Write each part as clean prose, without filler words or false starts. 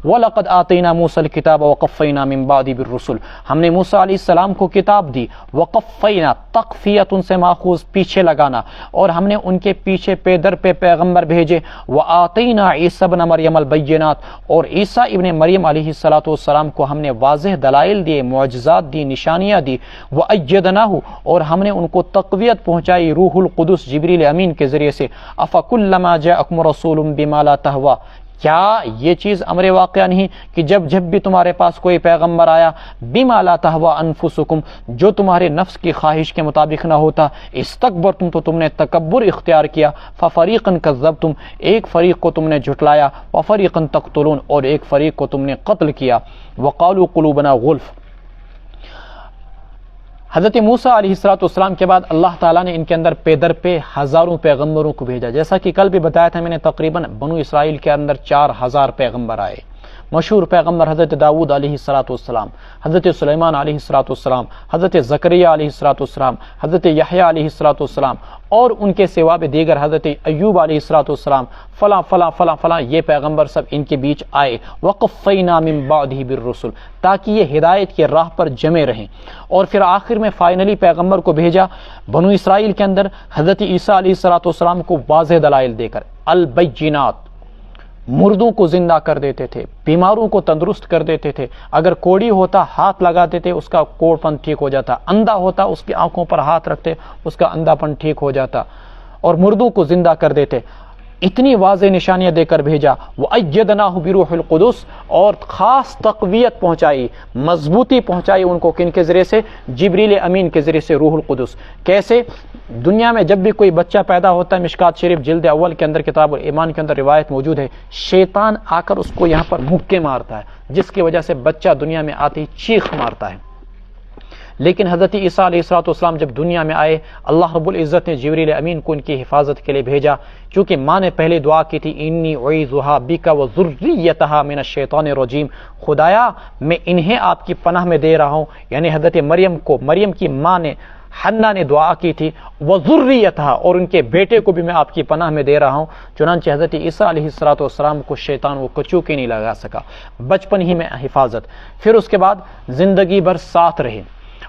وَلَقَدْ آتَيْنَا مُوسَى الْكِتَابَ وَقَفَّيْنَا مِن بَعْدِهِ بِالرُّسُلِ، ہم نے موسیٰ علیہ السلام کو کتاب دی، وقفینا تقفیت ان سے ماخوذ پیچھے لگانا، اور ہم نے ان کے پیچھے پے در پہ پیغمبر بھیجے، وآتینا عیسی ابن مریم البینات، اور عیسیٰ ابن مریم علیہ السلام کو ہم نے واضح دلائل دیے، معجزات دی، نشانیاں دی، وأیدناہ، اور ہم نے ان کو تقویت پہنچائی روح القدس جبریل امین کے ذریعے سے۔ افکلما جاءکم رسول بما لا تہوی، کیا یہ چیز امر واقعہ نہیں کہ جب بھی تمہارے پاس کوئی پیغمبر آیا، بما لا تہوی انفسکم، جو تمہارے نفس کی خواہش کے مطابق نہ ہوتا، استکبرتم، تو تم نے تکبر اختیار کیا، ففریقا کذبتم، ایک فریق کو تم نے جھٹلایا، وفریقا تقتلون، اور ایک فریق کو تم نے قتل کیا، وقالوا قلوبنا غلف۔ حضرت موسیٰ علیہ السلام کے بعد اللہ تعالیٰ نے ان کے اندر پے در پہ ہزاروں پیغمبروں کو بھیجا، جیسا کہ کل بھی بتایا تھا میں نے، تقریباً بنو اسرائیل کے اندر 4000 پیغمبر آئے۔ مشہور پیغمبر حضرت داؤد علیہ السلام، حضرت سلیمان علیہ السلام، حضرت زکریہ علیہ السلام، حضرت یحییٰ علیہ السلام، اور ان کے سوا بھی دیگر حضرت ایوب علیہ السلام، فلاں فلاں فلاں فلاں، یہ پیغمبر سب ان کے بیچ آئے۔ وقفینا من بعدہ بالرسل، تاکہ یہ ہدایت کی راہ پر جمے رہیں، اور پھر آخر میں فائنلی پیغمبر کو بھیجا بنو اسرائیل کے اندر حضرت عیسیٰ علیہ السلام کو واضح دلائل دے کر، البینات، مردوں کو زندہ کر دیتے تھے، بیماروں کو تندرست کر دیتے تھے، اگر کوڑی ہوتا ہاتھ لگاتے تھے اس کا کوڑ پن ٹھیک ہو جاتا، اندھا ہوتا اس کی آنکھوں پر ہاتھ رکھتے اس کا اندھا پن ٹھیک ہو جاتا، اور مردوں کو زندہ کر دیتے۔ اتنی واضح نشانیاں دے کر بھیجا، وَأَيَّدْنَاهُ بِرُوحِ الْقُدُسِ، اور خاص تقویت پہنچائی، مضبوطی پہنچائی ان کو، کن کے ذریعے سے؟ جبریل امین کے ذریعے سے، روح القدس۔ کیسے؟ دنیا میں جب بھی کوئی بچہ پیدا ہوتا ہے، مشکات شریف جلد اول کے اندر کتاب الایمان کے اندر روایت موجود ہے، شیطان آ کر اس کو یہاں پر مکے مارتا ہے، جس کی وجہ سے بچہ دنیا میں آتے ہی چیخ مارتا ہے۔ لیکن حضرت عیسیٰ علیہ السلام جب دنیا میں آئے، اللہ رب العزت نے جبریل امین کو ان کی حفاظت کے لیے بھیجا، چونکہ ماں نے پہلے دعا کی تھی، انی اعیذھا بک وذریتھا من الشیطان الرجیم، خدایا میں انہیں آپ کی پناہ میں دے رہا ہوں، یعنی حضرت مریم کو، مریم کی ماں نے، حنا نے دعا کی تھی، وذریتھا، اور ان کے بیٹے کو بھی میں آپ کی پناہ میں دے رہا ہوں۔ چنانچہ حضرت عیسیٰ علیہ السلام کو شیطان وہ کچو کے نہیں لگا سکا، بچپن ہی میں حفاظت۔ پھر اس کے بعد زندگی بھر ساتھ رہے،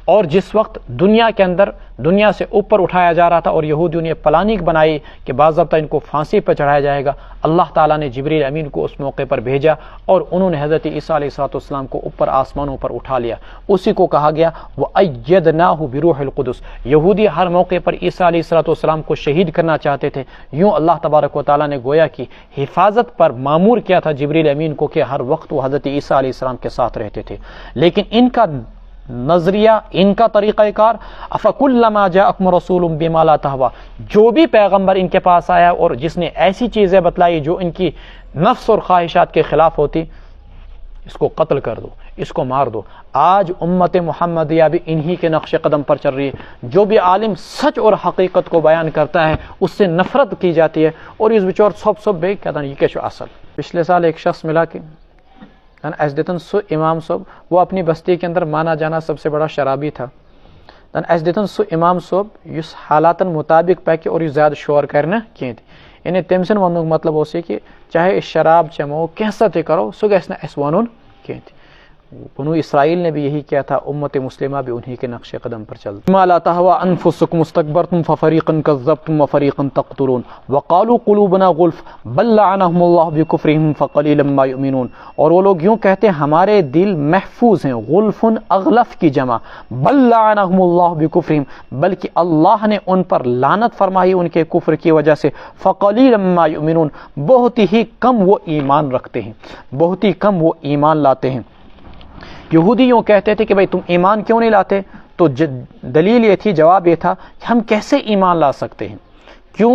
اور جس وقت دنیا کے اندر دنیا سے اوپر اٹھایا جا رہا تھا اور یہودیوں نے پلاننگ بنائی کہ باضابطہ ان کو پھانسی پر چڑھایا جائے گا، اللہ تعالیٰ نے جبریل امین کو اس موقع پر بھیجا، اور انہوں نے حضرت عیسیٰ علیہ السلام کو اوپر آسمانوں پر اٹھا لیا۔ اسی کو کہا گیا وَأَيَّدْنَاهُ بِرُوحِ الْقُدُسِ۔ یہودی ہر موقع پر عیسیٰ علیہ السلام کو شہید کرنا چاہتے تھے، یوں اللہ تبارک و تعالیٰ نے گویا کہ حفاظت پر معمور کیا تھا جبریل امین کو کہ ہر وقت وہ حضرت عیسیٰ علیہ السلام کے ساتھ رہتے تھے۔ لیکن ان کا نظریہ، ان کا طریقہ کار، افکلما جاءکم رسول بما لا تہوی، جو بھی پیغمبر ان کے پاس آیا اور جس نے ایسی چیزیں بتلائی جو ان کی نفس اور خواہشات کے خلاف ہوتی، اس کو قتل کر دو، اس کو مار دو۔ آج امت محمدیہ بھی انہی کے نقش قدم پر چل رہی ہے، جو بھی عالم سچ اور حقیقت کو بیان کرتا ہے اس سے نفرت کی جاتی ہے، اور اس بچور سب بے کہتا یہ کیا اصل۔ پچھلے سال ایک شخص ملا کہ اس دیتن سو امام صاحب، وہ اپنی بستی کے اندر مانا جانا سب سے بڑا شرابی تھا، اس دیتن سو امام صاحب اس حالاتن مطابق پہ اور زیادہ شور کرنا کی تھی، یعنی تم سن ون مطلب اس کہ چاہے شراب چمو کیسا تہ کرو سہ گھس اس ون کی تھی۔ بنو اسرائیل نے بھی یہی کیا تھا، امت مسلمہ بھی انہی کے نقش قدم پر چلتی۔ ما لا تہوی انفسکم استکبرتم ففریقا کذبتم وفریقا تقتلون وقالوا قلوبنا غلف بل لعنهم اللہ بکفرہم فقلیلا ما یؤمنون، اور وہ لوگ یوں کہتے ہیں ہمارے دل محفوظ ہیں، غلف اغلف کی جمع، بل لعنهم اللہ بکفرہم، بلکہ اللہ نے ان پر لعنت فرمائی ان کے کفر کی وجہ سے، فقلیلا ما یؤمنون، بہت ہی کم وہ ایمان رکھتے ہیں، بہت ہی کم وہ ایمان لاتے ہیں۔ یہودی یوں کہتے تھے کہ بھئی تم ایمان کیوں نہیں لاتے؟ تو دلیل یہ تھی، جواب یہ تھا کہ ہم کیسے ایمان لا سکتے ہیں؟ کیوں؟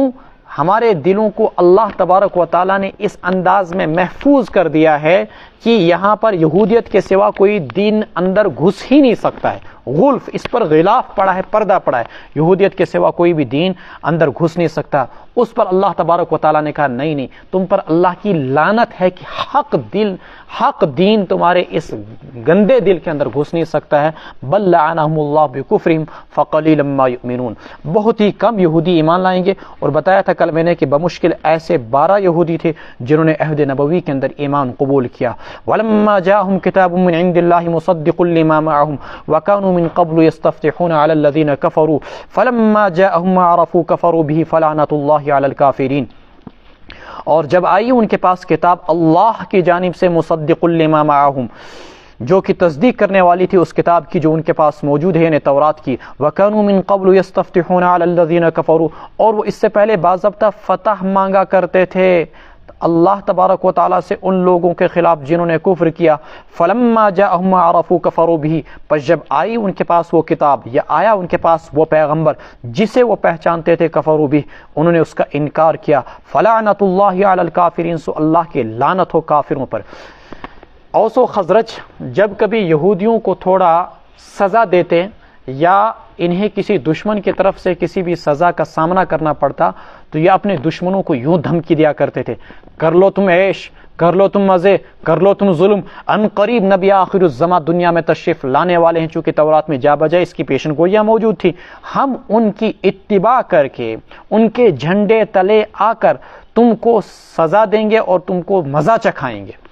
ہمارے دلوں کو اللہ تبارک و تعالیٰ نے اس انداز میں محفوظ کر دیا ہے کہ یہاں پر یہودیت کے سوا کوئی دین اندر گھس ہی نہیں سکتا ہے، غلف، اس پر غلاف پڑا ہے، پردہ پڑا ہے، یہودیت کے سوا کوئی بھی دین اندر گھس نہیں سکتا، اس پر اللہ تبارک و تعالیٰ نے کہا نہیں، تم پر اللہ کی لعنت ہے کہ حق دین تمہارے اس گندے دل کے اندر گھس نہیں سکتا ہے، بل لعنہم اللہ بکفرہم فقلیلا ما یؤمنون، بہت ہی کم یہودی ایمان لائیں گے۔ اور بتایا تھا کل میں نے کہ بمشکل ایسے 12 یہودی تھے جنہوں نے عہد نبوی کے اندر ایمان قبول کیا۔ وَلَمَّا جَاءَهُمْ كِتَابٌ مِّنْ عِندِ اللَّهِ مُصَدِّقٌ لِّمَا مَعَهُمْ وَكَانُوا مِن قَبْلُ يَسْتَفْتِحُونَ عَلَى الَّذِينَ كَفَرُوا فَلَمَّا جَاءَهُم مَّا عَرَفُوا كَفَرُوا بِهِ فَلَعْنَةُ اللَّهِ عَلَى الْكَافِرِينَ، اور جب آئی ان کے پاس کتاب اللہ کی جانب سے مصدق لما معہم، جو کہ تصدیق کرنے والی تھی اس کتاب کی جو ان کے پاس موجود ہے، یعنی تورات کی، وَكَانُوا مِن قَبْلُ يَسْتَفْتِحُونَ عَلَى الَّذِينَ كَفَرُوا، اور وہ اس سے پہلے باضابطہ فتح مانگا کرتے تھے اللہ تبارک و تعالیٰ سے ان لوگوں کے خلاف جنہوں نے کفر کیا۔ فَلَمَّا جَاءَهُم مَّا عَرَفُوا كَفَرُوا بِهِ، پس جب آئی ان کے پاس وہ کتاب یا آیا ان کے پاس وہ پیغمبر جسے وہ پہچانتے تھے، کفروا بِهِ، انہوں نے اس کا انکار کیا، فَلَعْنَةُ اللَّهِ عَلَى الْكَافِرِينَ، سو اللہ کی لعنت ہو کافروں پر۔ اوس و خزرج جب کبھی یہودیوں کو تھوڑا سزا دیتے یا انہیں کسی دشمن کی طرف سے کسی بھی سزا کا سامنا کرنا پڑتا تو یہ اپنے دشمنوں کو یوں دھمکی دیا کرتے تھے، کر لو تم عیش، کر لو تم مزے، کر لو تم ظلم، ان قریب نبی آخر الزمان دنیا میں تشریف لانے والے ہیں، چونکہ تورات میں جا بجائے اس کی پیشن گوئیاں موجود تھی، ہم ان کی اتباع کر کے ان کے جھنڈے تلے آ کر تم کو سزا دیں گے اور تم کو مزہ چکھائیں گے۔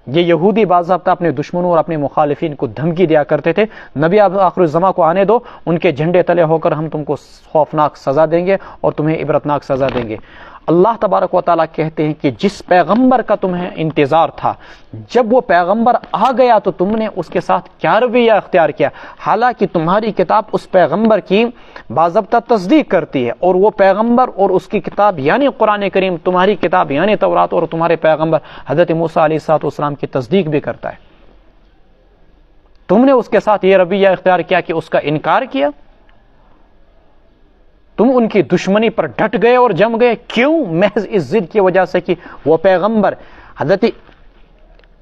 یہ یہودی باضابطہ اپنے دشمنوں اور اپنے مخالفین کو دھمکی دیا کرتے تھے، نبی آخر الزمان کو آنے دو، ان کے جھنڈے تلے ہو کر ہم تم کو خوفناک سزا دیں گے اور تمہیں عبرتناک سزا دیں گے۔ اللہ تبارک و تعالیٰ کہتے ہیں کہ جس پیغمبر کا تمہیں انتظار تھا، جب وہ پیغمبر آ گیا تو تم نے اس کے ساتھ کیا رویہ اختیار کیا، حالانکہ تمہاری کتاب اس پیغمبر کی باضابطہ تصدیق کرتی ہے، اور وہ پیغمبر اور اس کی کتاب یعنی قرآن کریم، تمہاری کتاب یعنی تورات اور تمہارے پیغمبر حضرت موسیٰ علیہ السلام کی تصدیق بھی کرتا ہے، تم نے اس کے ساتھ یہ رویہ اختیار کیا کہ اس کا انکار کیا، تم ان کی دشمنی پر ڈٹ گئے اور جم گئے، کیوں؟ محض اس ضد کی وجہ سے کہ وہ پیغمبر حضرت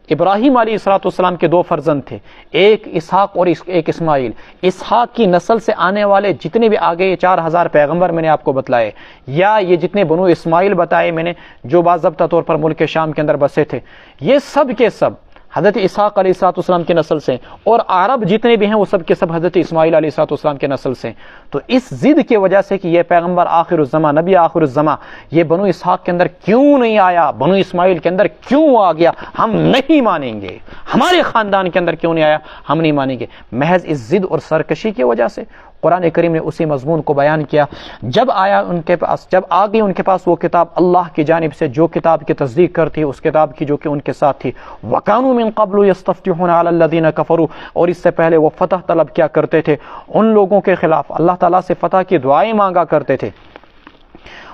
ابراہیم علیہ السلام کے 2 فرزند تھے، ایک اسحاق اور ایک اسماعیل، اسحاق کی نسل سے آنے والے جتنے بھی آگے یہ 4000 پیغمبر میں نے آپ کو بتلائے، یا یہ جتنے بنو اسماعیل بتائے میں نے جو باضابطہ طور پر ملک شام کے اندر بسے تھے، یہ سب کے سب حضرت اسحاق علیہ السلام کی نسل سے، اور عرب جتنے بھی ہیں وہ سب کے سب حضرت اسماعیل علیہ السلام کے نسل سے۔ تو اس ضد کی وجہ سے کہ یہ پیغمبر آخر الزمان، نبی آخر الزمان، یہ بنو اسحاق کے اندر کیوں نہیں آیا، بنو اسماعیل کے اندر کیوں آ گیا، ہم نہیں مانیں گے، ہمارے خاندان کے اندر کیوں نہیں آیا، ہم نہیں مانیں گے، محض اس ضد اور سرکشی کی وجہ سے۔ قرآن کریم نے اسی مضمون کو بیان کیا، جب آیا ان کے پاس، جب آ گئی ان کے پاس وہ کتاب اللہ کی جانب سے جو کتاب کی تصدیق کرتی ہے، اس کتاب کی جو کہ ان کے ساتھ تھی، وَكَانُوا مِن قَبْلُ يَسْتَفْتِحُونَ عَلَى الَّذِينَ كَفَرُوا، اور اس سے پہلے وہ فتح طلب کیا کرتے تھے ان لوگوں کے خلاف، اللہ تعالیٰ سے فتح کی دعائیں مانگا کرتے تھے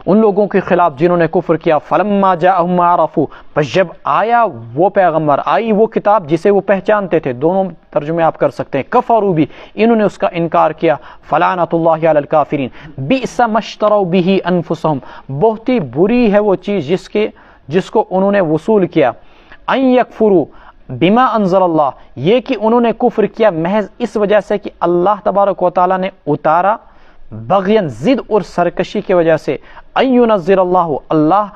ان لوگوں کے خلاف جنہوں نے کفر کیا۔ فَلَمَّا جَاءَهُم مَّا عَرَفُوا، پس جب آیا وہ پیغمبر، آئی وہ کتاب جسے وہ پہچانتے تھے، دونوں ترجمے آپ کر سکتے ہیں، کفروا بھی، انہوں نے اس کا انکار کیا، فَلَعْنَةُ اللَّهِ عَلَى الْكَافِرِينَ بِئْسَ مَا اشْتَرَوْا بِهِ أَنفُسَهُمْ، بہت ہی بری ہے وہ چیز جس کو انہوں نے وصول کیا، أَن يَكْفُرُوا بِمَا أَنزَلَ اللَّهُ، یہ کہ انہوں نے کفر کیا محض اس وجہ سے کہ اللہ تبارک و تعالیٰ نے اتارا، بغین ضد اور سرکشی کی وجہ سے، ان ينزل اللہ،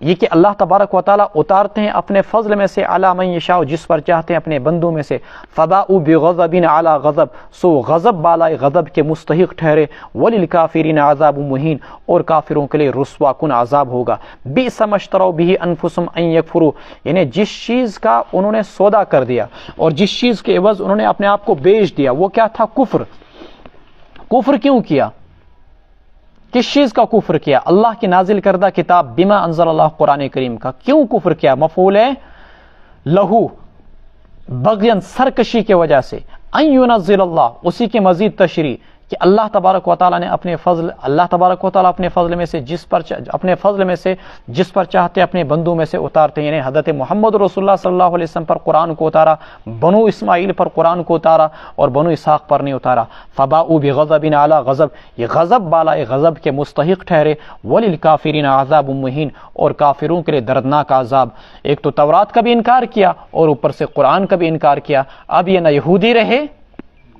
یہ کہ اللہ تبارک و تعالیٰ اتارتے ہیں اپنے فضل میں سے، علی من یشاء، جس پر چاہتے ہیں اپنے بندوں میں سے، فباؤوا بغضب علی غضب، سو غضب بالائے غضب کے مستحق ٹھہرے، وللکافرین عذاب مہین، اور کافروں کے لیے رسوا کن عذاب ہوگا۔ بئس ما اشتروا به انفسهم ان یکفروا، یعنی جس چیز کا انہوں نے سودا کر دیا اور جس چیز کے عوض انہوں نے اپنے آپ کو بیچ دیا، وہ کیا تھا؟ کفر۔ کفر کیوں کیا؟ کس چیز کا کفر کیا؟ اللہ کی نازل کردہ کتاب بما انزل اللہ، قرآن کریم کا کیوں کفر کیا؟ مفعول ہے لہو، بغین سرکشی کی وجہ سے، ان ينزل اللہ، اسی کی مزید تشریح کہ اللہ تبارک و تعالیٰ نے اپنے فضل اپنے فضل میں سے جس پر چاہتے اپنے بندوں میں سے اتارتے ہیں. یعنی حضرت محمد رسول اللہ صلی اللہ علیہ وسلم پر قرآن کو اتارا, بنو اسماعیل پر قرآن کو اتارا اور بنو اسحاق پر نہیں اتارا. فباؤوا بغضب علی غضب, یہ غضب بالائے غضب کے مستحق ٹھہرے. وللکافرین عذاب مہین, اور کافروں کے لیے دردناک عذاب. ایک تو تورات کا بھی انکار کیا اور اوپر سے قرآن کا بھی انکار کیا. اب یہ نہ یہودی رہے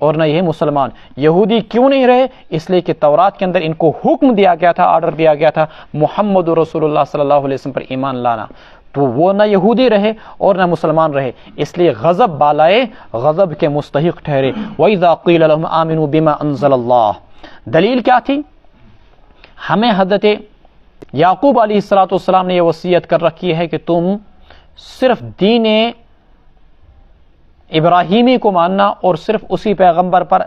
اور نہ یہ مسلمان. یہودی کیوں نہیں رہے؟ اس لیے کہ تورات کے اندر ان کو حکم دیا گیا تھا, آرڈر دیا گیا تھا محمد رسول اللہ صلی اللہ علیہ وسلم پر ایمان لانا, تو وہ نہ یہودی رہے اور نہ مسلمان رہے, اس لیے غضب بالائے غضب کے مستحق ٹھہرے. وَإِذَا قِيلَ لَهُمْ آمِنُوا بِمَا أَنزَلَ اللَّهُ, دلیل کیا تھی؟ ہمیں حضرت یعقوب علیہ السلام نے یہ وصیت کر رکھی ہے کہ تم صرف دین ابراہیمی کو ماننا اور صرف اسی پیغمبر پر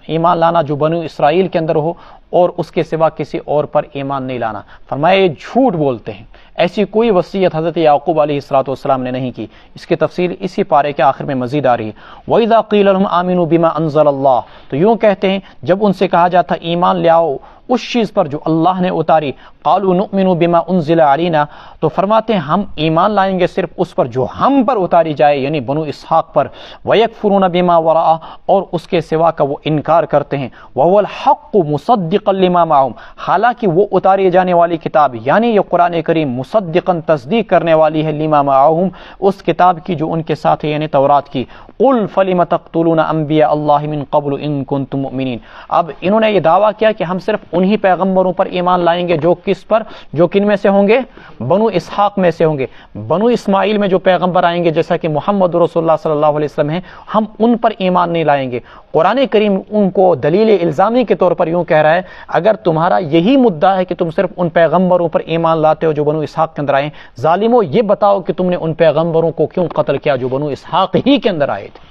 ایمان لانا جو بنو اسرائیل کے اندر ہو, اور اس کے سوا کسی اور پر ایمان نہیں لانا. فرمایا یہ جھوٹ بولتے ہیں, ایسی کوئی وصیت حضرت یعقوب علیہ السلام نے نہیں کی. اس کی تفصیل اسی پارے کے آخر میں مزید آ رہی ہے. وَإِذَا قِيلَ لَهُمْ آمِنُوا بِمَا أَنزَلَ اللَّهُ, تو یوں کہتے ہیں جب ان سے کہا جاتا ایمان لے آؤ اس چیز پر جو اللہ نے اتاری. قالوا نؤمن بما انزل علینا, تو فرماتے ہیں ہم ایمان لائیں گے صرف اس پر جو ہم پر اتاری جائے, یعنی بنو اسحاق پر. ویکفرون بما وراء, اور اس کے سوا کا وہ انکار کرتے ہیں. وهو الحق مصدقا لما معهم, حالانکہ وہ اتاری جانے والی کتاب یعنی یہ قرآن کریم مصدقا تصدیق کرنے والی ہے لما معهم, اس کتاب کی جو ان کے ساتھ ہے یعنی تورات کی. قل فلم تقتلون انبیاء اللہ من قبل ان کنتم مؤمنین, اب انہوں نے یہ دعویٰ کیا کہ ہم صرف انہی پیغمبروں پر ایمان لائیں گے جو کس پر, جو کن میں سے ہوں گے؟ بنو اسحاق میں سے ہوں گے. بنو اسماعیل میں جو پیغمبر آئیں گے جیسا کہ محمد رسول اللہ صلی اللہ علیہ وسلم ہیں, ہم ان پر ایمان نہیں لائیں گے. قرآن کریم ان کو دلیل الزامی کے طور پر یوں کہہ رہا ہے اگر تمہارا یہی مدعا ہے کہ تم صرف ان پیغمبروں پر ایمان لاتے ہو جو بنو اسحاق کے اندر آئے, ظالمو یہ بتاؤ کہ تم نے ان پیغمبروں کو کیوں قتل کیا جو بنو اسحاق ہی کے اندر آئے تھے؟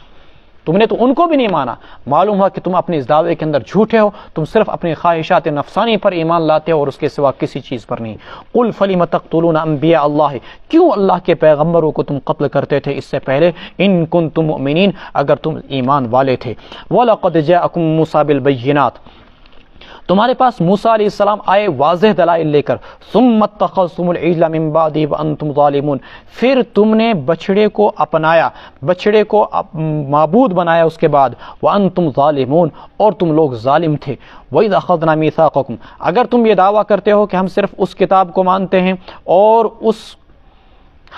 تم نے تو ان کو بھی نہیں مانا. معلوم ہوا کہ تم اپنے اس دعوے کے اندر جھوٹے ہو, تم صرف اپنی خواہشات نفسانی پر ایمان لاتے ہو اور اس کے سوا کسی چیز پر نہیں. قل فلم تقتلون انبیاء اللہ, کیوں اللہ کے پیغمبروں کو تم قتل کرتے تھے اس سے پہلے؟ ان کنتم مؤمنین, اگر تم ایمان والے تھے. وَلَقَدْ جَاءَكُم مُوسَىٰ بِالْبَيِّنَاتِ, تمہارے پاس موسیٰ علیہ السلام آئے واضح دلائل لے کر. ثم اتخذتم العجل من بعدہ وانتم ظالمون, پھر تم نے بچڑے کو اپنایا, بچڑے کو معبود بنایا اس کے بعد. وانتم ظالمون, اور تم لوگ ظالم تھے. وَإِذْ أَخَذْنَا مِيثَاقَكُمْ, اگر تم یہ دعویٰ کرتے ہو کہ ہم صرف اس کتاب کو مانتے ہیں اور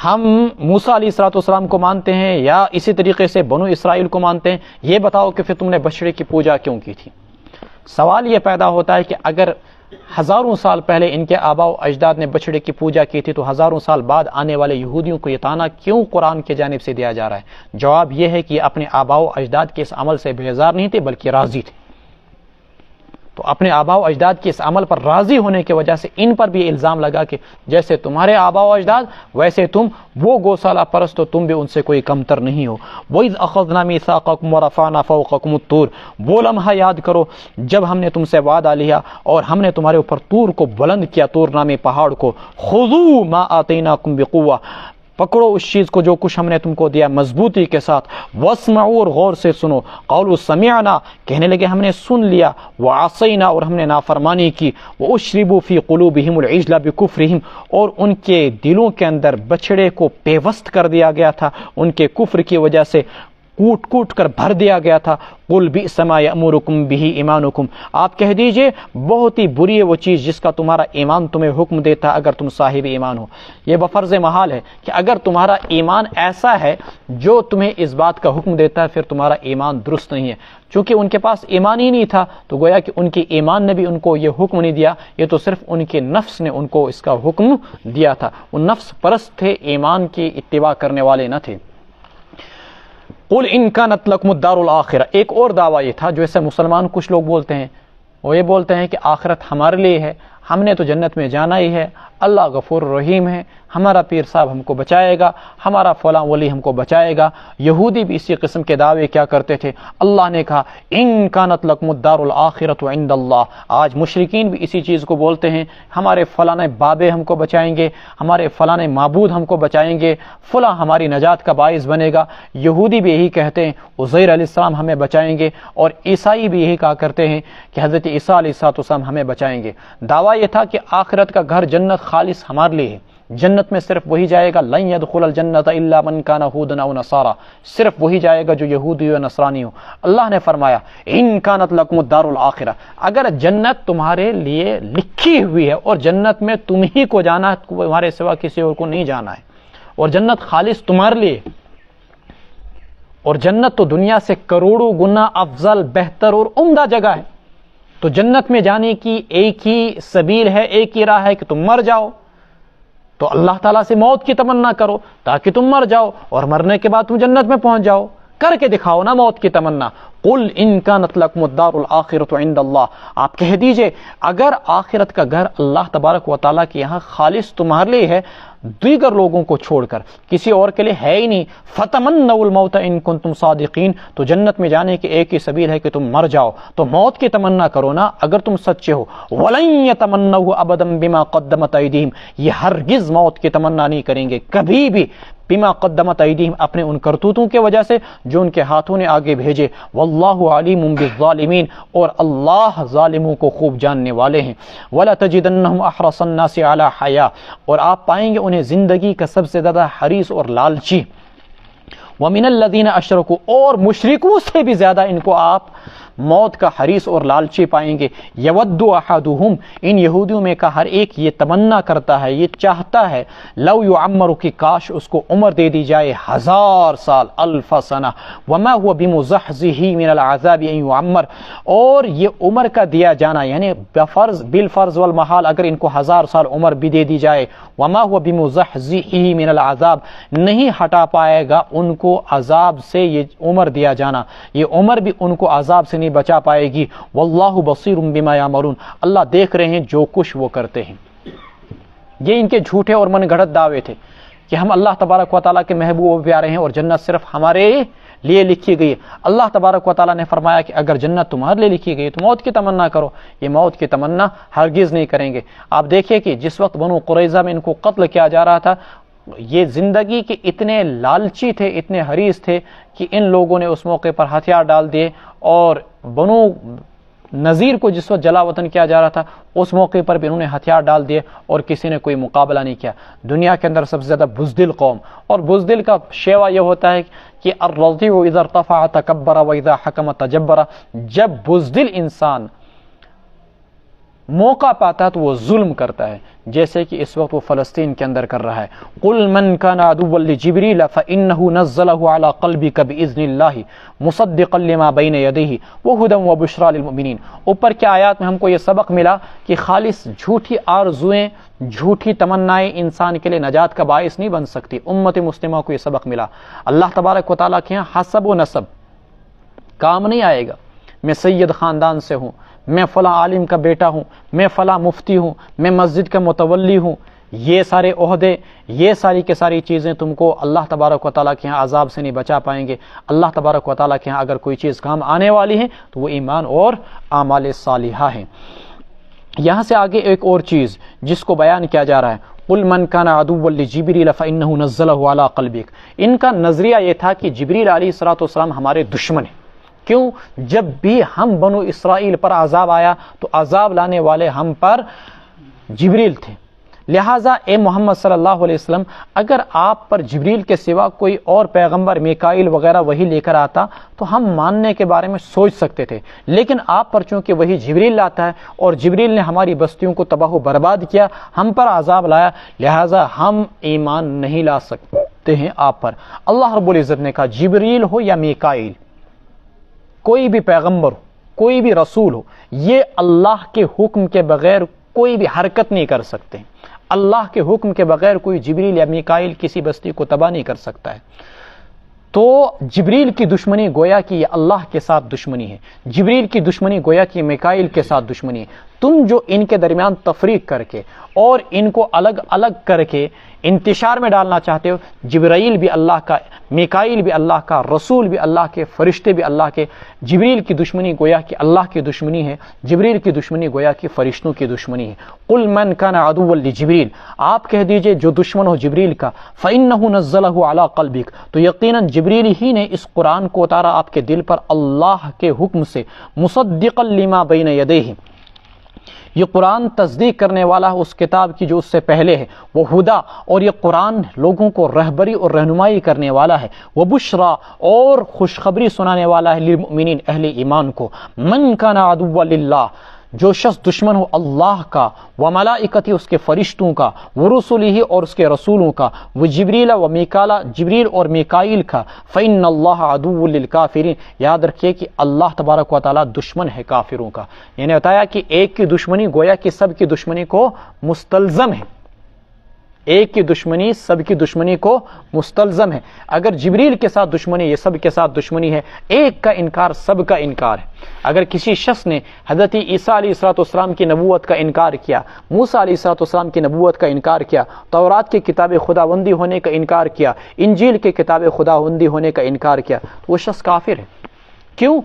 ہم موسیٰ علیہ السلام کو مانتے ہیں یا اسی طریقے سے بنو اسرائیل کو مانتے ہیں, یہ بتاؤ کہ پھر تم نے بچڑے کی پوجا کیوں کی تھی؟ سوال یہ پیدا ہوتا ہے کہ اگر ہزاروں سال پہلے ان کے آباء و اجداد نے بچڑے کی پوجا کی تھی تو ہزاروں سال بعد آنے والے یہودیوں کو یہ طعنہ کیوں قرآن کی جانب سے دیا جا رہا ہے؟ جواب یہ ہے کہ یہ اپنے آباء و اجداد کے اس عمل سے بیزار نہیں تھے بلکہ راضی تھے. تو اپنے آباء و اجداد کے اس عمل پر راضی ہونے کی وجہ سے ان پر بھی الزام لگا کہ جیسے تمہارے آباء و اجداد ویسے تم وہ گوسالہ پرست ہو, تم بھی ان سے کوئی کمتر نہیں ہو. وَإِذْ أَخَذْنَا مِيثَاقَكُمْ وَرَفَعْنَا فَوْقَكُمُ الطُّورَ, وہ لمحہ یاد کرو جب ہم نے تم سے وعدہ لیا اور ہم نے تمہارے اوپر طور کو بلند کیا, طور نامی پہاڑ کو. خُذُوا مَا آتَيْنَاكُمْ بِقُوَّةٍ, پکڑو اس چیز کو جو کچھ ہم نے تم کو دیا مضبوطی کے ساتھ. واسمعوا, اور غور سے سنو. قولوا سمعنا, کہنے لگے ہم نے سن لیا. وعصینا, اور ہم نے نافرمانی کی. واشربوا فی قلوبہم العجل بکفرہم, اور ان کے دلوں کے اندر بچڑے کو پیوست کر دیا گیا تھا ان کے کفر کی وجہ سے, کوٹ کوٹ کر بھر دیا گیا تھا. قل بئس ما یأمرکم بہ ایمانکم, آپ کہہ دیجئے بہت ہی بری ہے وہ چیز جس کا تمہارا ایمان تمہیں حکم دیتا ہے اگر تم صاحب ایمان ہو. یہ بفرض محال ہے کہ اگر تمہارا ایمان ایسا ہے جو تمہیں اس بات کا حکم دیتا ہے پھر تمہارا ایمان درست نہیں ہے. چونکہ ان کے پاس ایمان ہی نہیں تھا تو گویا کہ ان کے ایمان نے بھی ان کو یہ حکم نہیں دیا, یہ تو صرف ان کے نفس نے ان کو اس کا حکم دیا تھا. وہ نفس پرست تھے, ایمان کی اتباع کرنے والے نہ تھے. قل ان کانت لکم الدار الاخرہ, ایک اور دعویٰ یہ تھا جو ایسے مسلمان کچھ لوگ بولتے ہیں, وہ یہ بولتے ہیں کہ آخرت ہمارے لیے ہے, ہم نے تو جنت میں جانا ہی ہے، اللہ غفور رحیم ہے، ہمارا پیر صاحب ہم کو بچائے گا، ہمارا فلاں ولی ہم کو بچائے گا۔ یہودی بھی اسی قسم کے دعوے کیا کرتے تھے۔ اللہ نے کہا ان کانت لکم الدار الآخرۃ عند اللہ، آج مشرکین بھی اسی چیز کو بولتے ہیں، ہمارے فلاں بابے ہم کو بچائیں گے، ہمارے فلاں معبود ہم کو بچائیں گے، فلاں ہماری نجات کا باعث بنے گا۔ یہودی بھی یہی کہتے ہیں عزیر علیہ السلام ہمیں بچائیں گے، اور عیسائی بھی یہی کہا کرتے ہیں کہ حضرت عیسیٰ علیہ السلام ہمیں بچائیں گے۔ دعویٰ یہ تھا کہ آخرت کا گھر جنت خالص ہمارے لیے ہے، جنت میں صرف وہی جائے گا، لن يدخل الجنت الا من كان هودا او نصارى، صرف وہی جائے گا جو یہودی ہو یا نصرانی ہو۔ اللہ نے فرمایا ان كانت لكم الدار الاخرہ، اگر جنت تمہارے لیے لکھی ہوئی ہے اور جنت میں تم ہی کو جانا ہے، تمہارے سوا کسی اور کو نہیں جانا ہے، اور جنت خالص تمہارے لیے، اور جنت تو دنیا سے کروڑوں گنا افضل، بہتر اور عمدہ جگہ ہے، تو جنت میں جانے کی ایک ہی سبیل ہے، ایک ہی راہ ہے کہ تم مر جاؤ، تو اللہ تعالیٰ سے موت کی تمنا کرو تاکہ تم مر جاؤ، اور مرنے کے بعد تم جنت میں پہنچ جاؤ، کر کے دکھاؤ نا موت کی تمنا۔ قل ان کانت لکم الدار الاخرۃ عند اللہ، آپ کہہ دیجئے اگر آخرت کا گھر اللہ تبارک و تعالیٰ کے یہاں خالص تمہارے لیے ہے، دیگر لوگوں کو چھوڑ کر کسی اور کے لیے ہے ہی نہیں، فتمنوا الموت ان کنتم صادقین، تو جنت میں جانے کی ایک ہی سبیل ہے کہ تم مر جاؤ، تو موت کی تمنا کرو نا اگر تم سچے ہو۔ ولن یتمنوا ابدا بما قدمت ایدیہم، یہ ہرگز موت کی تمنا نہیں کریں گے کبھی بھی، بما قدمت ایدیہم، اپنے ان کرتوتوں کی وجہ سے جو ان کے ہاتھوں نے آگے بھیجے، واللہ علیم بالظالمین، اور اللہ ظالموں کو خوب جاننے والے ہیں۔ ولتجدنہم احرص الناس علی حیاۃ، اور آپ پائیں گے انہیں زندگی کا سب سے زیادہ حریص اور لالچی، ومن الذین اشرکوا، اور مشرکوں سے بھی زیادہ ان کو آپ موت کا حریص اور لالچی پائیں گے۔ یود احدہم، ان یہودیوں میں کا ہر ایک یہ تمنا کرتا ہے، یہ چاہتا ہے، لو یعمر، کہ کاش اس کو عمر دے دی جائے 1000 سال، الف سنہ، وما هو بمزحزح من العذاب ان یعمر، اور یہ عمر کا دیا جانا یعنی بالفرض والمحال اگر ان کو 1000 سال عمر بھی دے دی جائے، وما هو بمزحزح من العذاب، نہیں ہٹا پائے گا ان کو عذاب سے یہ عمر دیا جانا، یہ عمر بھی ان کو عذاب سے نہیں بچا پائے گی۔ واللہ بصیر بما یعملون، اللہ دیکھ رہے ہیں جو کچھ وہ کرتے ہیں۔ یہ ان کے جھوٹے اور من گھڑت دعوے تھے کہ ہم اللہ تبارک و تعالیٰ کے محبوب و پیارے ہیں اور جنت صرف ہمارے لیے لکھی گئی ہے۔ اللہ تبارک و تعالیٰ نے فرمایا کہ اگر جنت تمہارے لیے لکھی گئی تو موت کی تمنا کرو، یہ موت کی تمنا ہرگز نہیں کریں گے۔ آپ دیکھیے کہ جس وقت بنو قریظہ میں ان کو قتل کیا جا رہا تھا، یہ زندگی کے اتنے لالچی تھے، اتنے حریص تھے کہ ان لوگوں نے اس موقع پر ہتھیار ڈال دیے، اور بنو نذیر کو جس وقت جلا وطن کیا جا رہا تھا اس موقع پر بھی انہوں نے ہتھیار ڈال دیے اور کسی نے کوئی مقابلہ نہیں کیا۔ دنیا کے اندر سب سے زیادہ بزدل قوم، اور بزدل کا شیوا یہ ہوتا ہے کہ الرضیع اذا ارتفع تکبر واذا حکم تجبر، جب بزدل انسان موقع پاتا ہے تو وہ ظلم کرتا ہے، جیسے کہ اس وقت وہ فلسطین کے اندر کر رہا ہے۔ قل من كان عدوا لجبريل فانه نزله على قلبك باذن الله مصدقا لما بين يديه وهدى وبشرى للمؤمنين۔ اوپر کے آیات میں ہم کو یہ سبق ملا کہ خالص جھوٹی آرزوئیں، جھوٹی تمنائیں انسان کے لیے نجات کا باعث نہیں بن سکتی۔ امت مسلمہ کو یہ سبق ملا، اللہ تبارک و تعالیٰ کے یہاں حسب و نسب کام نہیں آئے گا۔ میں سید خاندان سے ہوں، میں فلاں عالم کا بیٹا ہوں، میں فلاں مفتی ہوں، میں مسجد کا متولی ہوں، یہ سارے عہدے، یہ ساری کے ساری چیزیں تم کو اللہ تبارک و تعالیٰ کے یہاں عذاب سے نہیں بچا پائیں گے۔ اللہ تبارک و تعالیٰ کے یہاں اگر کوئی چیز کام آنے والی ہے تو وہ ایمان اور اعمال صالحہ ہیں۔ یہاں سے آگے ایک اور چیز جس کو بیان کیا جا رہا ہے، قل من كان عدوا لجبريل فانه نزله على قلبك، ان کا نظریہ یہ تھا کہ جبریل علیہ السلام ہمارے دشمن ہیں۔ کیوں؟ جب بھی ہم بنو اسرائیل پر عذاب آیا تو عذاب لانے والے ہم پر جبریل تھے، لہٰذا اے محمد صلی اللہ علیہ وسلم اگر آپ پر جبریل کے سوا کوئی اور پیغمبر میکائیل وغیرہ وہی لے کر آتا تو ہم ماننے کے بارے میں سوچ سکتے تھے، لیکن آپ پر چونکہ وہی جبریل لاتا ہے اور جبریل نے ہماری بستیوں کو تباہ و برباد کیا، ہم پر عذاب لایا، لہٰذا ہم ایمان نہیں لا سکتے ہیں آپ پر۔ اللہ رب العزت نے کہا جبریل ہو یا میکائیل، کوئی بھی پیغمبر ہو، کوئی بھی رسول ہو، یہ اللہ کے حکم کے بغیر کوئی بھی حرکت نہیں کر سکتے۔ اللہ کے حکم کے بغیر کوئی جبریل یا میکائیل کسی بستی کو تباہ نہیں کر سکتا ہے۔ تو جبریل کی دشمنی گویا کہ یہ اللہ کے ساتھ دشمنی ہے، جبریل کی دشمنی گویا کہ میکائیل کے ساتھ دشمنی ہے۔ تم جو ان کے درمیان تفریق کر کے اور ان کو الگ الگ کر کے انتشار میں ڈالنا چاہتے ہو، جبرائیل بھی اللہ کا، میکائیل بھی اللہ کا، رسول بھی اللہ کے، فرشتے بھی اللہ کے۔ جبریل کی دشمنی گویا کہ اللہ کی دشمنی ہے، جبریل کی دشمنی گویا کہ فرشتوں کی دشمنی ہے۔ قل من کان عدوا لجبریل، آپ کہہ دیجئے جو دشمن ہو جبریل کا، فإنہ نزلہ علی قلبک، تو یقیناً جبریل ہی نے اس قرآن کو اتارا آپ کے دل پر اللہ کے حکم سے، مصدقا لما بین یدیہ، یہ قرآن تصدیق کرنے والا ہے اس کتاب کی جو اس سے پہلے ہے، وہ ہدا، اور یہ قرآن لوگوں کو رہبری اور رہنمائی کرنے والا ہے، وہ بشرا، اور خوشخبری سنانے والا ہے للمؤمنین، اہل ایمان کو۔ من کان عدوا للہ، جو شخص دشمن ہو اللہ کا، وملائکتی، اس کے فرشتوں کا، ورسلہ، اور اس کے رسولوں کا، وجبریل ومیکالا، جبریل اور میکائیل کا، فإن اللہ عدو للکافرین، یاد رکھیے کہ اللہ تبارک و تعالیٰ دشمن ہے کافروں کا۔ یعنی بتایا کہ ایک کی دشمنی گویا کہ سب کی دشمنی کو مستلزم ہے، ایک کی دشمنی سب کی دشمنی کو مستلزم ہے۔ اگر جبریل کے ساتھ دشمنی یہ سب کے ساتھ دشمنی ہے، ایک کا انکار سب کا انکار ہے۔ اگر کسی شخص نے حضرت عیسیٰ علیہ السلام کی نبوت کا انکار کیا، موسیٰ علیہ السلام کی نبوت کا انکار کیا، تورات کی کتاب خداوندی ہونے کا انکار کیا، انجیل کی کتاب خداوندی ہونے کا انکار کیا، تو وہ شخص کافر ہے۔ کیوں؟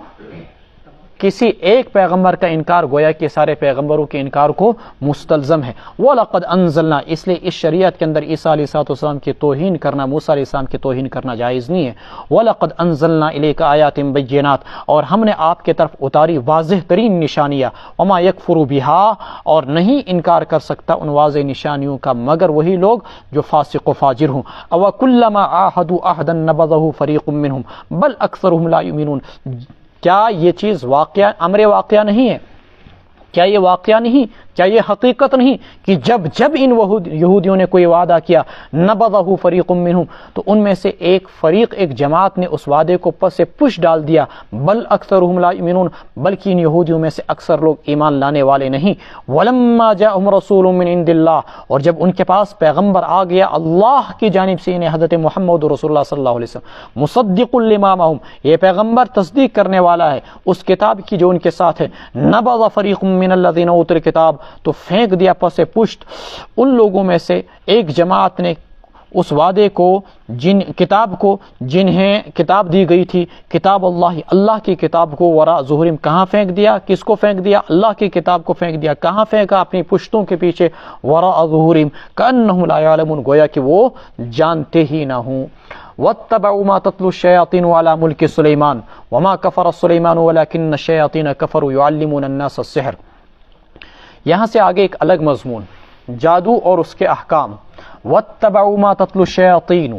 کسی ایک پیغمبر کا انکار گویا کہ سارے پیغمبروں کے انکار کو مستلزم ہے۔ وَلَقَدْ أَنزَلْنَا، اس لیے اس شریعت کے اندر عیسیٰ علیہ السلام کی توہین کرنا، موسیٰ علیہ السلام کی توہین کرنا جائز نہیں ہے۔ وَلَقَدْ أَنزَلْنَا إِلَيْكَ آيَاتٍ بَيِّنَاتٍ، اور ہم نے آپ کے طرف اتاری واضح ترین نشانیاں، وَمَا يَكْفُرُ بِهَا، اور نہیں انکار کر سکتا ان واضح نشانیوں کا مگر وہی لوگ جو فاسق و فاجر ہوں۔ أَوَكُلَّمَا عَاهَدُوا عَهْدًا نَبَذَهُ فَرِيقٌ مِّنْهُمْ بَلْ أَكْثَرُهُمْ لَا يُؤْمِنُونَ، کیا یہ چیز واقعہ، امر واقعہ نہیں ہے؟ کیا یہ واقعہ نہیں؟ کیا یہ حقیقت نہیں کہ جب ان یہودیوں نے کوئی وعدہ کیا، نبذہ فریق منہم، تو ان میں سے ایک فریق، ایک جماعت نے اس وعدے کو پس سے پش ڈال دیا، بل اکثرہم لا یؤمنون، بلکہ ان یہودیوں میں سے اکثر لوگ ایمان لانے والے نہیں۔ ولما جاءہم رسول من عند اللہ، اور جب ان کے پاس پیغمبر آ گیا اللہ کی جانب سے، انہیں حضرت محمد رسول اللہ صلی اللہ علیہ وسلم، مصدق لما معہم، یہ پیغمبر تصدیق کرنے والا ہے اس کتاب کی جو ان کے ساتھ ہے، نبذ فریق من الذین اوتوا الکتاب، تو پھینک دیا پس پشت ان لوگوں میں سے ایک جماعت نے اس وعدے کو، کتاب کو، جنہیں کتاب دی گئی تھی، کتاب اللہ کی کتاب کو، وراء ظہورہم، کہاں پھینک دیا؟ کس کو پھینک دیا؟ اللہ کی کتاب کو پھینک دیا۔ کہاں پھینکا؟ اپنی پشتوں کے پیچھے، وراء ظہورہم کأنہم لا یعلمون، گویا کہ وہ جانتے ہی نہ ہوں۔ واتبعوا ما تتلو الشیاطین علی ملک سلیمان وما کفر سلیمان ولکن الشیاطین کفروا یعلمون الناس السحر۔ یہاں سے آگے ایک الگ مضمون، جادو اور اس کے احکام۔ واتبعوا ما تتلو الشیاطین،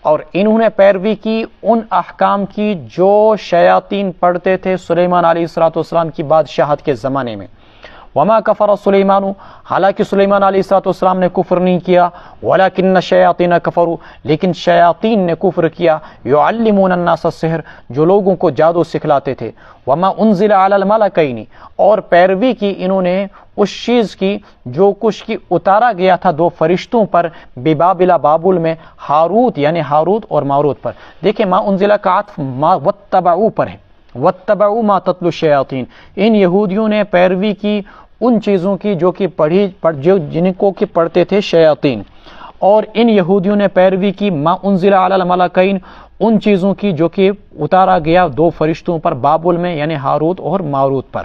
اور انہوں نے پیروی کی ان احکام کی جو شیاطین پڑھتے تھے سلیمان علیہ السلام کی بادشاہت کے زمانے میں۔ وما کفر سلیمان، حالانکہ سلیمان علیہ السلام نے کفر نہیں کیا، ولکن الشیاطین کفروا، لیکن شیاطین نے کفر کیا، یعلمون الناس السحر، جو لوگوں کو جادو سکھلاتے تھے۔ وما انزل علی الملکین، اور پیروی کی انہوں نے اس چیز کی جو کچھ کی اتارا گیا تھا دو فرشتوں پر، ببابل، بابل میں، ہاروت یعنی ہاروت اور ماروت پر۔ دیکھیں ما انزل کا عطف ما واتبعوا پر ہے، واتبعوا ما تتلو الشیاطین، ان یہودیوں نے پیروی کی ان چیزوں کی جو کہ جن کو کہ پڑھتے تھے شیاطین، اور ان یہودیوں نے پیروی کی ما انزل علی الملکین، ان چیزوں کی جو کہ اتارا گیا دو فرشتوں پر، بابل میں یعنی ہاروت اور ماروت پر۔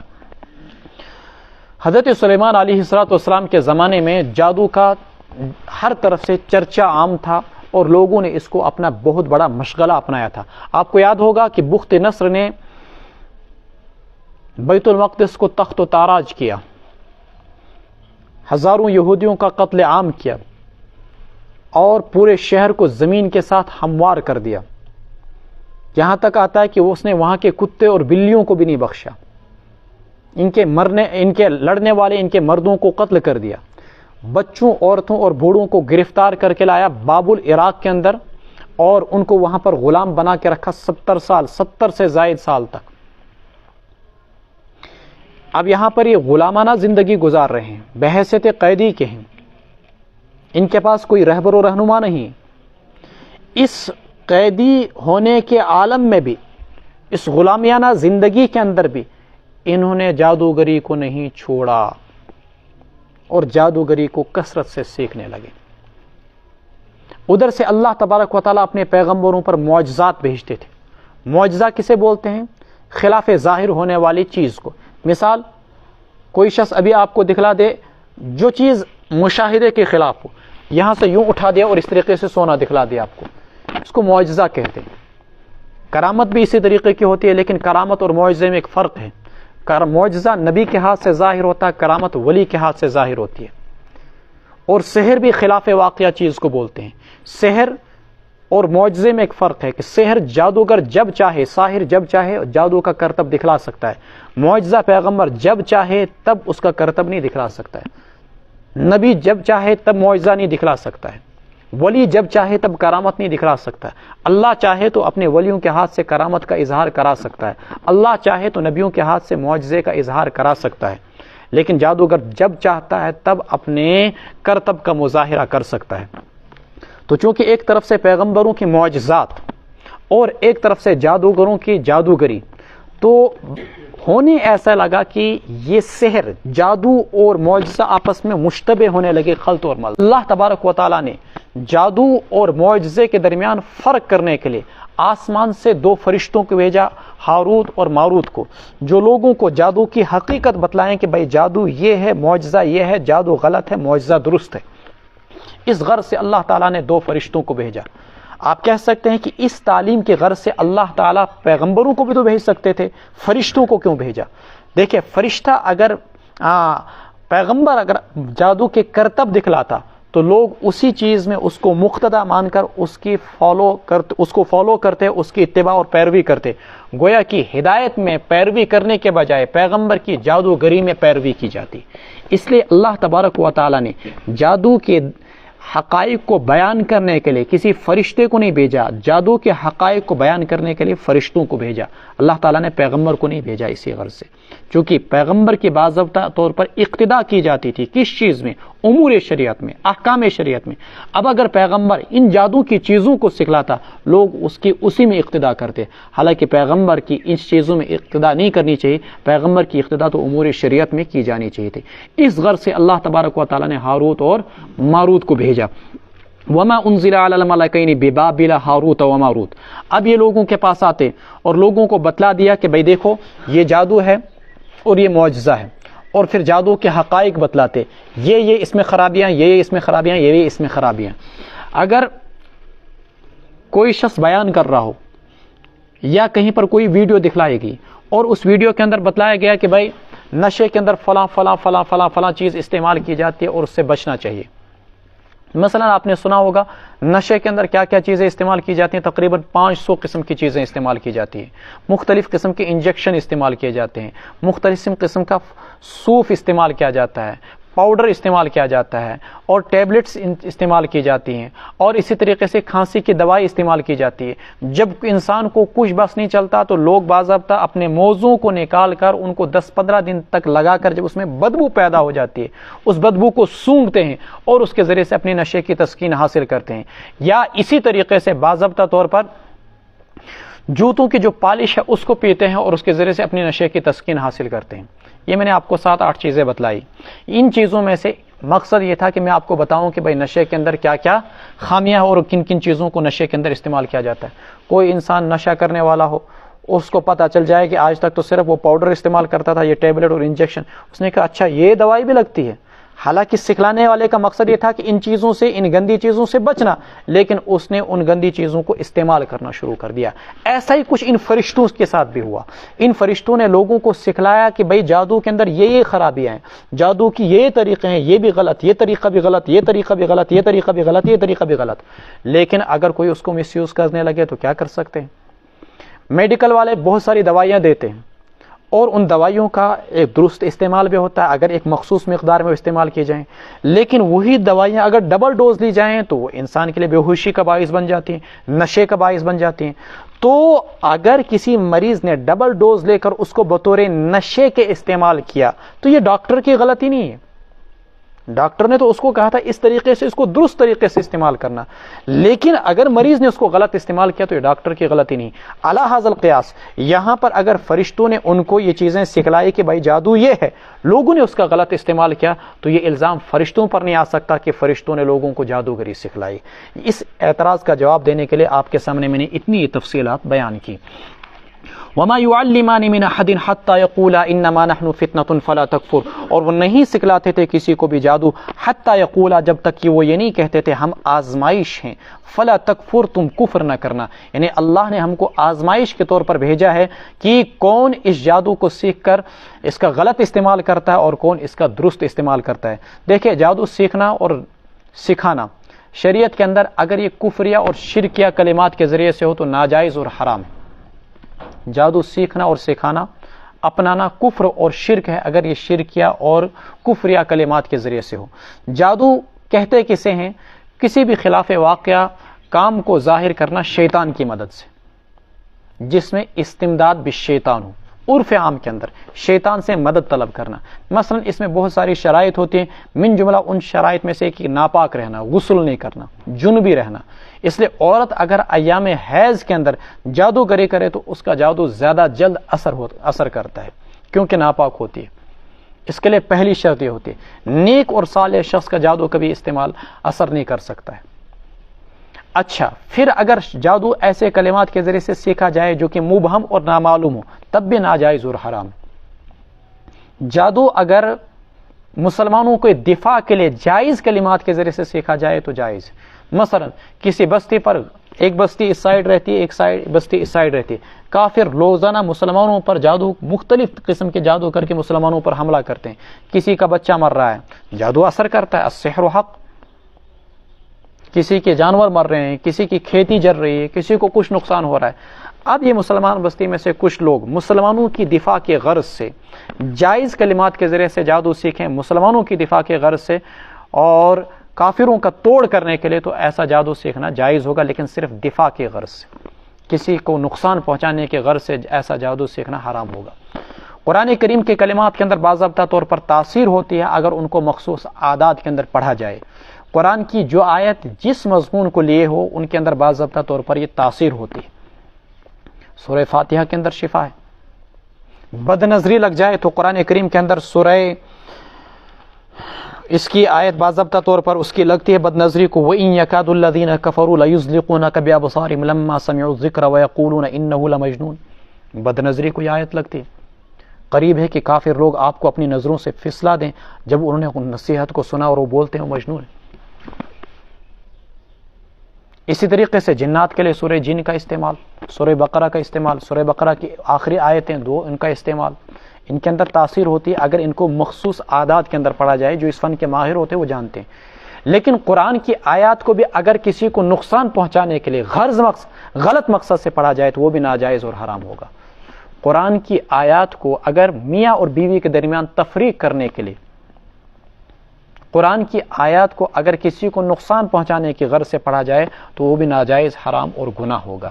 حضرت سلیمان علیہ السلام کے زمانے میں جادو کا ہر طرف سے چرچا عام تھا، اور لوگوں نے اس کو اپنا بہت بڑا مشغلہ اپنایا تھا۔ آپ کو یاد ہوگا کہ بخت نصر نے بیت المقدس کو تخت و تاراج کیا، ہزاروں یہودیوں کا قتل عام کیا، اور پورے شہر کو زمین کے ساتھ ہموار کر دیا۔ یہاں تک آتا ہے کہ اس نے وہاں کے کتے اور بلیوں کو بھی نہیں بخشا، ان کے لڑنے والے ان کے مردوں کو قتل کر دیا، بچوں، عورتوں اور بوڑھوں کو گرفتار کر کے لایا بابل عراق کے اندر، اور ان کو وہاں پر غلام بنا کے رکھا 70 سے زائد سال تک۔ اب یہاں پر یہ غلامانہ زندگی گزار رہے ہیں، بحیثیت قیدی کے ہیں، ان کے پاس کوئی رہبر و رہنما نہیں۔ اس قیدی ہونے کے عالم میں بھی، اس غلامیانہ زندگی کے اندر بھی انہوں نے جادوگری کو نہیں چھوڑا۔ اور جادوگری کو کثرت سے سیکھنے لگے۔ ادھر سے اللہ تبارک و تعالیٰ اپنے پیغمبروں پر معجزات بھیجتے تھے۔ معجزہ کسے بولتے ہیں؟ خلاف ظاہر ہونے والی چیز کو۔ مثال، کوئی شخص ابھی آپ کو دکھلا دے جو چیز مشاہدے کے خلاف ہو، یہاں سے یوں اٹھا دیا اور اس طریقے سے سونا دکھلا دیا آپ کو، اس کو معجزہ کہتے ہیں۔ کرامت بھی اسی طریقے کی ہوتی ہے، لیکن کرامت اور معجزے میں ایک فرق ہے۔ معجزہ نبی کے ہاتھ سے ظاہر ہوتا ہے، کرامت ولی کے ہاتھ سے ظاہر ہوتی ہے۔ اور سحر بھی خلاف واقعہ چیز کو بولتے ہیں۔ سحر اور معجزے میں ایک فرق ہے کہ سحر جادوگر جب چاہے، ساحر جب چاہے جادو کا کرتب دکھلا سکتا ہے، معجزہ پیغمبر جب چاہے تب اس کا کرتب نہیں دکھلا سکتا ہے، نبی جب چاہے تب معجزہ نہیں دکھلا سکتا ہے، ولی جب چاہے تب کرامت نہیں دکھلا سکتا ہے۔ اللہ چاہے تو اپنے ولیوں کے ہاتھ سے کرامت کا اظہار کرا سکتا ہے، اللہ چاہے تو نبیوں کے ہاتھ سے معجزے کا اظہار کرا سکتا ہے، لیکن جادوگر جب چاہتا ہے تب اپنے کرتب کا مظاہرہ کر سکتا ہے۔ تو چونکہ ایک طرف سے پیغمبروں کی معجزات اور ایک طرف سے جادوگروں کی جادوگری، تو ہونے ایسا لگا کہ یہ سحر، جادو اور معجزہ آپس میں مشتبہ ہونے لگے، خلط اور ملط۔ اللہ تبارک و تعالیٰ نے جادو اور معجزے کے درمیان فرق کرنے کے لیے آسمان سے دو فرشتوں کو بھیجا، ہاروت اور ماروت کو، جو لوگوں کو جادو کی حقیقت بتلائیں کہ بھائی جادو یہ ہے، معجزہ یہ ہے، جادو غلط ہے، معجزہ درست ہے۔ اس غرض سے اللہ تعالیٰ نے دو فرشتوں کو بھیجا۔ آپ کہہ سکتے ہیں کہ اس تعلیم کے غرض سے اللہ تعالیٰ پیغمبروں کو بھی تو بھیج سکتے تھے، فرشتوں کو کیوں بھیجا؟ دیکھیں، فرشتہ اگر پیغمبر اگر جادو کے کرتب دکھلاتا تو لوگ اسی چیز میں اس کو مقتدا مان کر اس کو فالو کرتے، اس کی اتباع اور پیروی کرتے، گویا کہ ہدایت میں پیروی کرنے کے بجائے پیغمبر کی جادوگری میں پیروی کی جاتی۔ اس لیے اللہ تبارک و تعالیٰ نے جادو کے حقائق کو بیان کرنے کے لیے کسی فرشتے کو نہیں بھیجا، جادو کے حقائق کو بیان کرنے کے لیے فرشتوں کو بھیجا۔ اللہ تعالیٰ نے پیغمبر کو نہیں بھیجا اسی غرض سے، چونکہ پیغمبر کی باضابطہ طور پر اقتدا کی جاتی تھی کس چیز میں؟ امور شریعت میں، احکام شریعت میں۔ اب اگر پیغمبر ان جادو کی چیزوں کو سکھلاتا، لوگ اسی میں اقتدا کرتے، حالانکہ پیغمبر کی ان چیزوں میں اقتدا نہیں کرنی چاہیے، پیغمبر کی اقتدا تو امور شریعت میں کی جانی چاہیے تھی۔ اس غرض سے اللہ تبارک و تعالیٰ نے ہاروت اور ماروت کو بھیجا۔ وما انزل علی الملکین ببابل ہاروت و ماروت۔ اب یہ لوگوں کے پاس آتے اور لوگوں کو بتلا دیا کہ بھائی دیکھو یہ جادو ہے اور یہ معجزہ ہے، اور پھر جادو کے حقائق بتلاتے، یہ اس میں خرابیاں، یہ اس میں خرابیاں، یہ اس میں خرابیاں۔ اگر کوئی شخص بیان کر رہا ہو یا کہیں پر کوئی ویڈیو دکھلائے گی اور اس ویڈیو کے اندر بتلایا گیا کہ بھائی نشے کے اندر فلاں فلاں فلاں فلاں فلاں چیز استعمال کی جاتی ہے اور اس سے بچنا چاہیے۔ مثلا آپ نے سنا ہوگا نشے کے اندر کیا کیا چیزیں استعمال کی جاتی ہیں، تقریباً 500 قسم کی چیزیں استعمال کی جاتی ہیں، مختلف قسم کے انجیکشن استعمال کیے جاتے ہیں، مختلف قسم کا سوف استعمال کیا جاتا ہے، پاؤڈر استعمال کیا جاتا ہے، اور ٹیبلٹس استعمال کی جاتی ہیں، اور اسی طریقے سے کھانسی کی دوائی استعمال کی جاتی ہے۔ جب انسان کو کچھ بس نہیں چلتا تو لوگ باضابطہ اپنے موضوع کو نکال کر ان کو 10-15 دن تک لگا کر جب اس میں بدبو پیدا ہو جاتی ہے اس بدبو کو سونگھتے ہیں اور اس کے ذریعے سے اپنے نشے کی تسکین حاصل کرتے ہیں۔ یا اسی طریقے سے باضابطہ طور پر جوتوں کی جو پالش ہے اس کو پیتے ہیں اور اس کے ذریعے سے اپنے نشے کی تسکین حاصل کرتے ہیں۔ یہ میں نے آپ کو 7-8 چیزیں بتلائی۔ ان چیزوں میں سے مقصد یہ تھا کہ میں آپ کو بتاؤں کہ بھائی نشے کے اندر کیا کیا خامیاں اور کن کن چیزوں کو نشے کے اندر استعمال کیا جاتا ہے۔ کوئی انسان نشہ کرنے والا ہو، اس کو پتہ چل جائے کہ آج تک تو صرف وہ پاؤڈر استعمال کرتا تھا، یہ ٹیبلٹ اور انجیکشن، اس نے کہا اچھا یہ دوائی بھی لگتی ہے۔ حالانکہ سکھلانے والے کا مقصد یہ تھا کہ ان چیزوں سے، ان گندی چیزوں سے بچنا، لیکن اس نے ان گندی چیزوں کو استعمال کرنا شروع کر دیا۔ ایسا ہی کچھ ان فرشتوں کے ساتھ بھی ہوا۔ ان فرشتوں نے لوگوں کو سکھلایا کہ بھائی جادو کے اندر یہ خرابیاں ہیں، جادو کی یہ طریقے ہیں، یہ بھی غلط، یہ طریقہ بھی غلط، یہ طریقہ بھی غلط، یہ طریقہ بھی غلط، یہ طریقہ بھی غلط۔ لیکن اگر کوئی اس کو مس یوز کرنے لگے تو کیا کر سکتے ہیں؟ میڈیکل والے بہت ساری دوائیاں دیتے ہیں اور ان دوائیوں کا ایک درست استعمال بھی ہوتا ہے اگر ایک مخصوص مقدار میں استعمال کی جائیں، لیکن وہی دوائیاں اگر ڈبل ڈوز لی جائیں تو وہ انسان کے لیے بے ہوشی کا باعث بن جاتی ہیں، نشے کا باعث بن جاتی ہیں۔ تو اگر کسی مریض نے ڈبل ڈوز لے کر اس کو بطور نشے کے استعمال کیا تو یہ ڈاکٹر کی غلطی نہیں ہے، ڈاکٹر نے تو اس کو کہا تھا اس طریقے سے اس کو درست طریقے سے استعمال کرنا، لیکن اگر مریض نے اس کو غلط استعمال کیا تو یہ ڈاکٹر کی غلطی نہیں۔ علی ھذا القیاس یہاں پر اگر فرشتوں نے ان کو یہ چیزیں سکھلائی کہ بھائی جادو یہ ہے، لوگوں نے اس کا غلط استعمال کیا، تو یہ الزام فرشتوں پر نہیں آ سکتا کہ فرشتوں نے لوگوں کو جادوگری سکھلائی۔ اس اعتراض کا جواب دینے کے لیے آپ کے سامنے میں نے اتنی تفصیلات بیان کی۔ وما يعلمان من احد حتى يقولا انما نحن فتنة فلا تكفر، اور وہ نہیں سکھلاتے تھے کسی کو بھی جادو حتى يقولا، جب تک کہ وہ یہ نہیں کہتے تھے ہم آزمائش ہیں، فلا تکفر، تم کفر نہ کرنا، یعنی اللہ نے ہم کو آزمائش کے طور پر بھیجا ہے کہ کون اس جادو کو سیکھ کر اس کا غلط استعمال کرتا ہے اور کون اس کا درست استعمال کرتا ہے۔ دیکھیں جادو سیکھنا اور سکھانا شریعت کے اندر اگر یہ کفریہ اور شرکیہ کلمات کے ذریعے سے ہو تو ناجائز اور حرام ہے۔ جادو سیکھنا اور سکھانا اپنانا کفر اور شرک ہے اگر یہ شرکیہ اور کفریہ کلمات کے ذریعے سے ہو۔ جادو کہتے کسے ہیں؟ کسی بھی خلاف واقعہ کام کو ظاہر کرنا شیطان کی مدد سے، جس میں استمداد بالشیطان ہو، عرف عام کے اندر شیطان سے مدد طلب کرنا۔ مثلا اس میں بہت ساری شرائط ہوتی ہیں، من جملہ ان شرائط میں سے کہ ناپاک رہنا، غسل نہیں کرنا، جنبی رہنا۔ اس لیے عورت اگر ایام حیض کے اندر جادوگری کرے تو اس کا جادو زیادہ جلد اثر کرتا ہے کیونکہ ناپاک ہوتی ہے۔ اس کے لیے پہلی شرط یہ ہوتی ہے، نیک اور صالح شخص کا جادو کبھی استعمال اثر نہیں کر سکتا ہے۔ اچھا، پھر اگر جادو ایسے کلمات کے ذریعے سے سیکھا جائے جو کہ مبہم اور نامعلوم ہو تب بھی ناجائز اور حرام۔ جادو اگر مسلمانوں کو دفاع کے لیے جائز کلمات کے ذریعے سے سیکھا جائے تو جائز۔ مثلا کسی بستی پر ایک بستی اس سائڈ رہتی ہے، ایک بستی اس سائڈ رہتی ہے، کافر روزانہ مسلمانوں پر جادو، مختلف قسم کے جادو کر کے مسلمانوں پر حملہ کرتے ہیں۔ کسی کا بچہ مر رہا ہے، جادو اثر کرتا ہے، السحر حق۔ کسی کے جانور مر رہے ہیں، کسی کی کھیتی جل رہی ہے، کسی کو کچھ نقصان ہو رہا ہے۔ اب یہ مسلمان بستی میں سے کچھ لوگ مسلمانوں کی دفاع کے غرض سے جائز کلمات کے ذریعے سے جادو سیکھیں مسلمانوں کی دفاع کے غرض سے اور کافروں کا توڑ کرنے کے لیے، تو ایسا جادو سیکھنا جائز ہوگا، لیکن صرف دفاع کے غرض سے، کسی کو نقصان پہنچانے کے غرض سے ایسا جادو سیکھنا حرام ہوگا۔ قرآن کریم کے کلمات کے اندر باضابطہ طور پر تاثیر ہوتی ہے اگر ان کو مخصوص عادات کے اندر پڑھا جائے۔ قرآن کی جو آیت جس مضمون کو لیے ہو ان کے اندر باضابطہ طور پر یہ تاثیر ہوتی ہے۔ سورہ فاتحہ کے اندر شفا ہے۔ بد نظری لگ جائے تو قرآن کریم کے اندر سورہ اس کی آیت باضابطہ طور پر اس کی لگتی ہے بد نظری کو، وَإِن يَكَادُ الَّذِينَ كَفَرُوا لَيُزْلِقُونَكَ بِأَبْصَارِهِمْ لَمَّا سَمِعُوا الذِّكْرَ وَيَقُولُونَ إِنَّهُ لَمَجْنُونٌ۔ بد نظری کو یہ آیت لگتی ہے، قریب ہے کہ کافر لوگ آپ کو اپنی نظروں سے پھسلا دیں جب انہوں نے نصیحت کو سنا اور وہ بولتے ہیں وہ مجنون ہے۔ اسی طریقے سے جنات کے لیے سورہ جن کا استعمال، سورہ بقرہ کا استعمال، سورہ بقرہ کی آخری آیتیں 2 ان کا استعمال، ان کے اندر تاثیر ہوتی ہے اگر ان کو مخصوص عادات کے اندر پڑھا جائے۔ جو اس فن کے ماہر ہوتے ہیں وہ جانتے ہیں، لیکن قرآن کی آیات کو بھی اگر کسی کو نقصان پہنچانے کے لیے غلط مقصد سے پڑھا جائے تو وہ بھی ناجائز اور حرام ہوگا۔ قرآن کی آیات کو اگر میاں اور بیوی کے درمیان تفریق کرنے کے لیے، قرآن کی آیات کو اگر کسی کو نقصان پہنچانے کی غرض سے پڑھا جائے تو وہ بھی ناجائز، حرام اور گناہ ہوگا،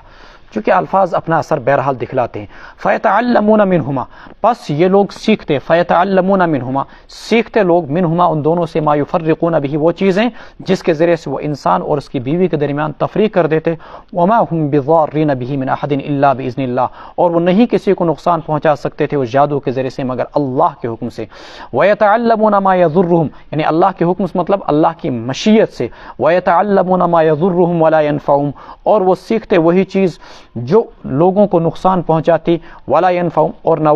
چونکہ الفاظ اپنا اثر بہرحال دکھلاتے ہیں۔ فَيَتَعَلَّمُونَ مِنْهُمَا، پس یہ لوگ سیکھتے، فَيَتَعَلَّمُونَ مِنْهُمَا، سیکھتے لوگ، مِنْهُمَا ان دونوں سے، مَا يُفَرِّقُونَ بِهِ، وہ چیزیں جس کے ذریعے سے وہ انسان اور اس کی بیوی کے درمیان تفریق کر دیتے، وَمَا هُمْ بِضَارِّينَ بِهِ مِنْ أَحَدٍ إِلَّا بِإِذْنِ اللَّهِ، اور وہ نہیں کسی کو نقصان پہنچا سکتے تھے اس جادو کے ذریعے سے مگر اللہ کے حکم سے۔ وَيَتَعَلَّمُونَ مَا يَضُرُّهُمْ، یعنی اللہ کے حکم سے مطلب اللہ کی مشیت سے، وَيَتَعَلَّمُونَ مَا يَضُرُّهُمْ وَلَا يَنفَعُهُمْ، اور وہ سیکھتے وہی چیز جو لوگوں کو نقصان پہنچاتی، ولا ينفعهم، اور نہ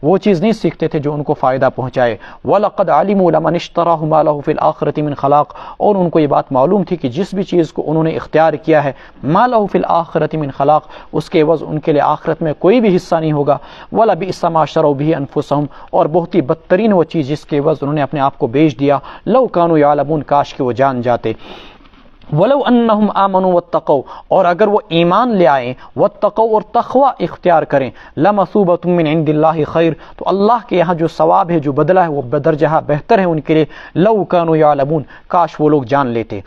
وہ چیز نہیں سیکھتے تھے جو ان کو فائدہ پہنچائے۔ وَلَقَدْ عَلِمُوا لَمَنِ اشْتَرَاهُ مَا لَهُ فِي الْآخِرَةِ مِنْ خَلَاقٍ، اور ان کو یہ بات معلوم تھی کہ جس بھی چیز کو انہوں نے اختیار کیا ہے، مَا لَهُ فِي الْآخِرَةِ مِنْ خَلَاقٍ، اس کے عوض ان کے لیے آخرت میں کوئی بھی حصہ نہیں ہوگا۔ وَلَبِئْسَ مَا شَرَوْا بِهِ أَنفُسَهُمْ، اور بہت ہی بدترین وہ چیز جس کے عوض انہوں نے اپنے آپ کو بیچ دیا، لَوْ كَانُوا يَعْلَمُونَ، کاش کہ وہ جان جاتے۔ وَلَوْ أَنَّهُمْ آمَنُوا وَاتَّقَوْا، اور اگر وہ ایمان لے آئیں، وَاتَّقَوْا، اور تقوی اختیار کریں، لَمَثُوبَةٌ مِّنْ عِنْدِ اللَّهِ خَيْرٌ، تو اللہ کے یہاں جو ثواب ہے، جو بدلہ ہے، وہ بدرجہ بہتر ہے ان کے لیے، لَوْ كَانُوا يَعْلَمُونَ، کاش وہ لوگ جان لیتے۔